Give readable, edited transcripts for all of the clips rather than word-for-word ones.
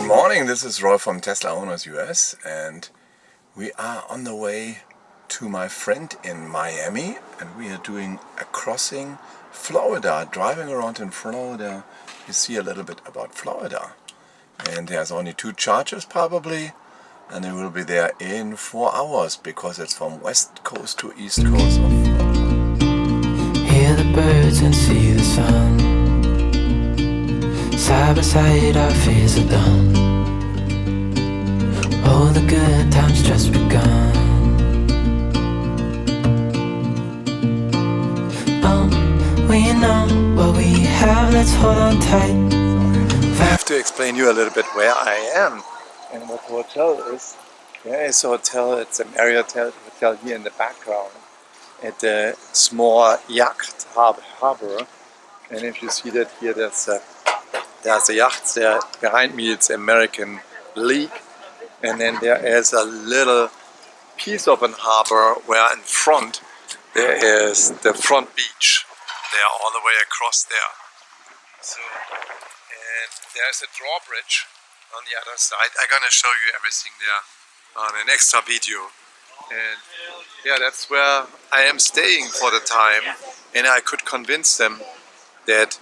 Good morning, this is Roy from Tesla Owners US, and we are on the way to my friend in Miami, and we are doing a crossing Florida, driving around in Florida. You see a little bit about Florida, and there's only 2 chargers probably, and they will be there in 4 hours because it's from west coast to east coast of Florida. Hear the birds and see the sun. Side by side our fears are done. All the good times just begun. We know what we have, let's hold on tight. I have to explain you a little bit where I am and what the hotel is. There is a hotel, it's a Marriott hotel here in the background at the small yacht harbor. And if you see that here, there's a yacht there behind me. It's American League, and then there is a little piece of an harbor where in front there is the front beach. They are all the way across there. So, and there's a drawbridge on the other side. I'm gonna show you everything there on an extra video. And yeah, that's where I am staying for the time, and I could convince them that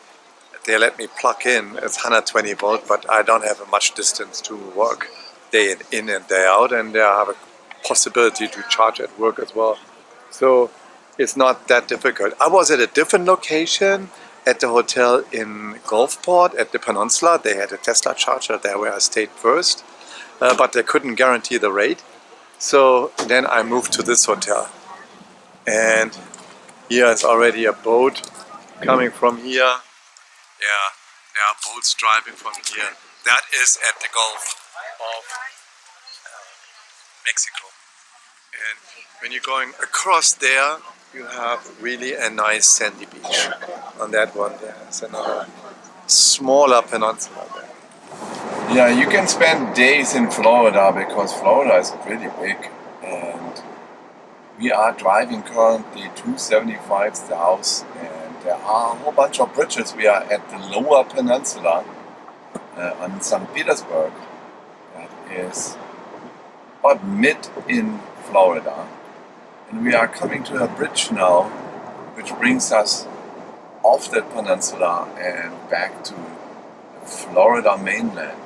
they let me plug in. It's 120 volt, but I don't have much distance to work day in and day out, and I have a possibility to charge at work as well. So it's not that difficult. I was at a different location at the hotel in Gulfport at the Peninsula. They had a Tesla charger there where I stayed first, but they couldn't guarantee the rate. So then I moved to this hotel, and here is already a boat coming from here. Yeah, there are boats driving from here. That is at the Gulf of Mexico. And when you're going across there, you have really a nice sandy beach. On that one, there's another smaller peninsula there. Yeah, you can spend days in Florida because Florida is pretty big. And we are driving currently 275 south, and there are a whole bunch of bridges. We are at the lower peninsula on St. Petersburg. That is about mid in Florida. And we are coming to a bridge now, which brings us off that peninsula and back to the Florida mainland.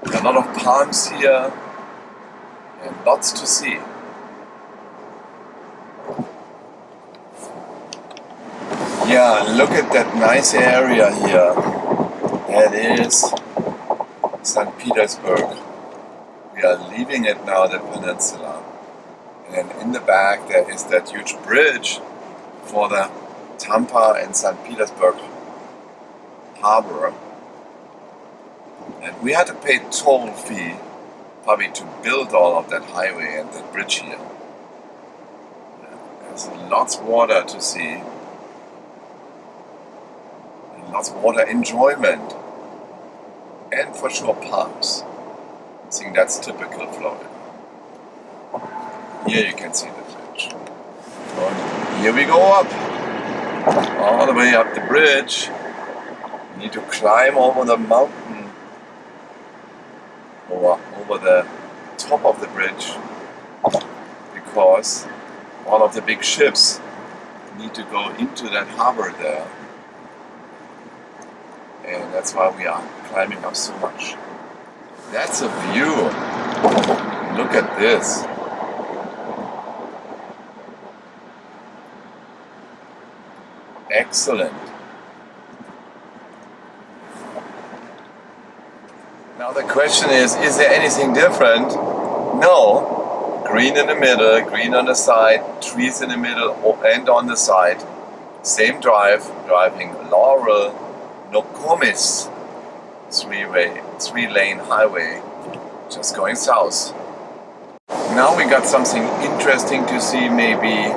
There are a lot of palms here and lots to see. Yeah, look at that nice area here. That is St. Petersburg. We are leaving it now, the peninsula. And in the back there is that huge bridge for the Tampa and St. Petersburg harbor. And we had to pay toll fee probably to build all of that highway and that bridge here. There's lots of water to see. Lots of water enjoyment, and for sure palms. I think that's typical Florida. Here you can see the bridge. And here we go up, all the way up the bridge. You need to climb over the mountain, or over the top of the bridge, because all of the big ships need to go into that harbor there. And that's why we are climbing up so much. That's a view. Look at this. Excellent. Now the question is there anything different? No. Green in the middle, green on the side, trees in the middle and on the side. Same driving Laurel, Nokomis, 3-lane highway, just going south. Now we got something interesting to see, maybe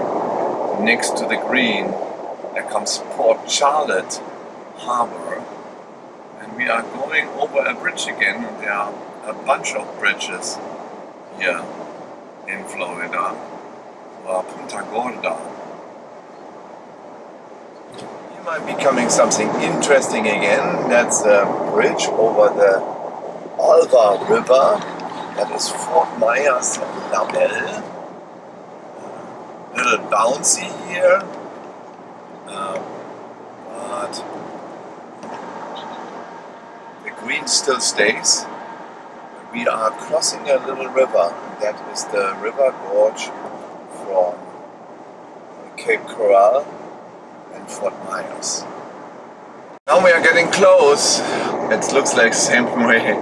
next to the green. There comes Port Charlotte Harbor, and we are going over a bridge again, and there are a bunch of bridges here in Florida, or Punta Gorda. Might be coming something interesting again. That's a bridge over the Alva River. That is Fort Myers Labelle. Little bouncy here, but the green still stays. We are crossing a little river. That is the River Gorge from Cape Coral and Fort Myers. Now we are getting close. It looks like same way,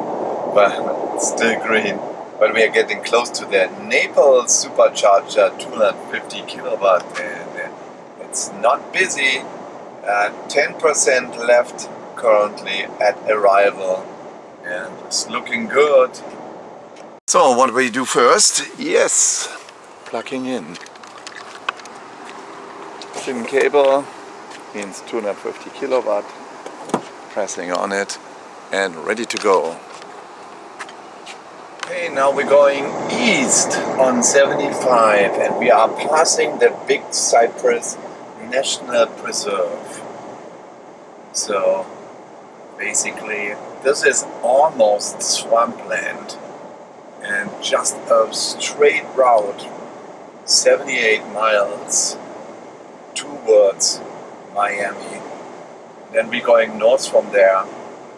but it's still green. But we are getting close to the Naples Supercharger 250 kilowatt, and it's not busy. 10% left currently at arrival, and it's looking good. So what do we do first? Yes, plugging in. Thin cable means 250 kilowatt. Pressing on it and ready to go. Okay, now we're going east on 75 and we are passing the Big Cypress National Preserve. So basically this is almost swampland and just a straight route 78 miles towards Miami. Then we're going north from there.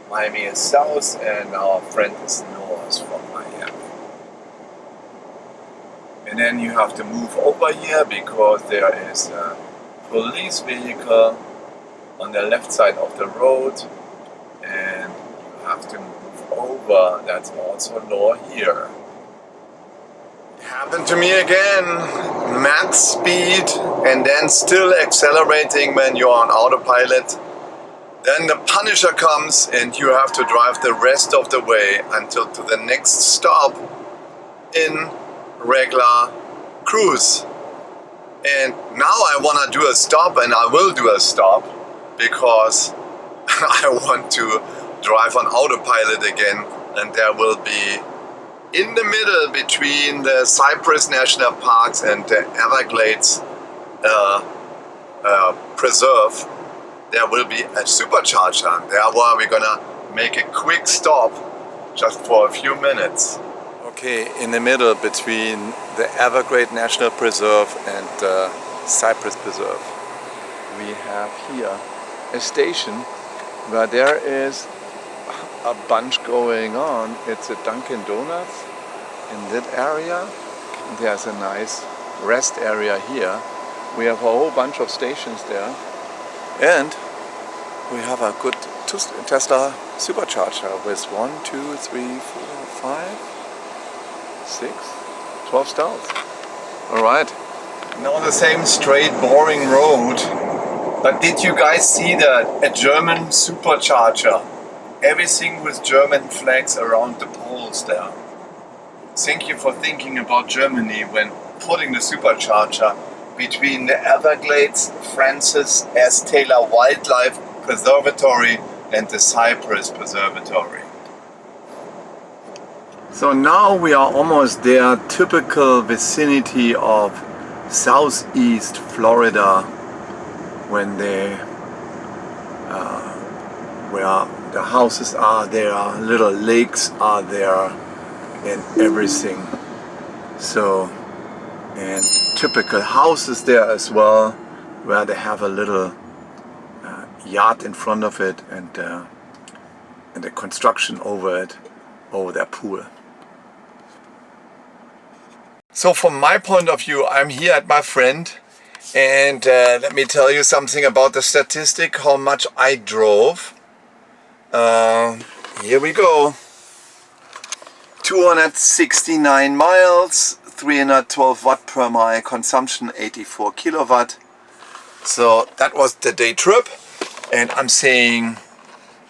Miami is south and our friend is north from Miami. And then you have to move over here because there is a police vehicle on the left side of the road and you have to move over. That's also law here. It happened to me again. Max speed and then still accelerating when you're on autopilot. Then the Punisher comes and you have to drive the rest of the way until to the next stop in regular cruise. And now I want to do a stop, and I will do a stop because I want to drive on autopilot again, and there will be in the middle between the Cypress National Parks and the Everglades Preserve. There will be a supercharger. Therefore, we're gonna make a quick stop just for a few minutes. Okay, in the middle between the Everglades National Preserve and the Cypress Preserve, we have here a station where there is a bunch going on. It's a Dunkin' Donuts in that area. There's a nice rest area here. We have a whole bunch of stations there. And we have a good Tesla supercharger with 1, 2, 3, 4, 5, 6, 12 stalls. Alright. Now the same straight boring road. But did you guys see a German supercharger? Everything with German flags around the poles there. Thank you for thinking about Germany when putting the supercharger between the Everglades Francis S. Taylor Wildlife Preservatory and the Cypress Preservatory. So now we are almost there, typical vicinity of southeast Florida, when where the houses are there, little lakes are there and everything. So, and typical houses there as well, where they have a little yard in front of it and the construction over it, over their pool. So from my point of view, I'm here at my friend, and let me tell you something about the statistic, how much I drove. Here we go. 269 miles, 312 watt per mile consumption, 84 kilowatt. So that was the day trip, and I'm saying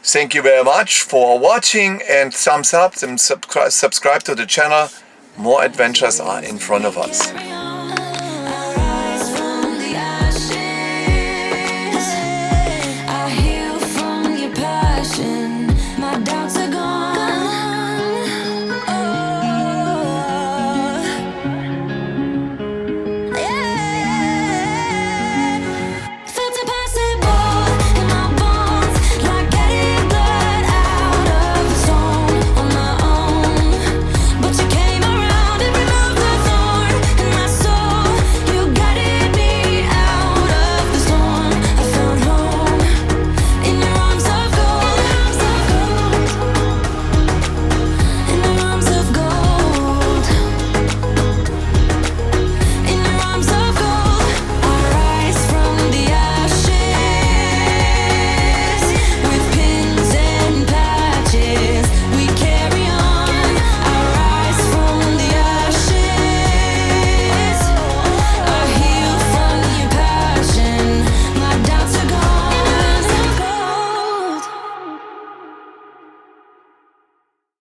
thank you very much for watching, and thumbs up and subscribe to the channel. More adventures are in front of us.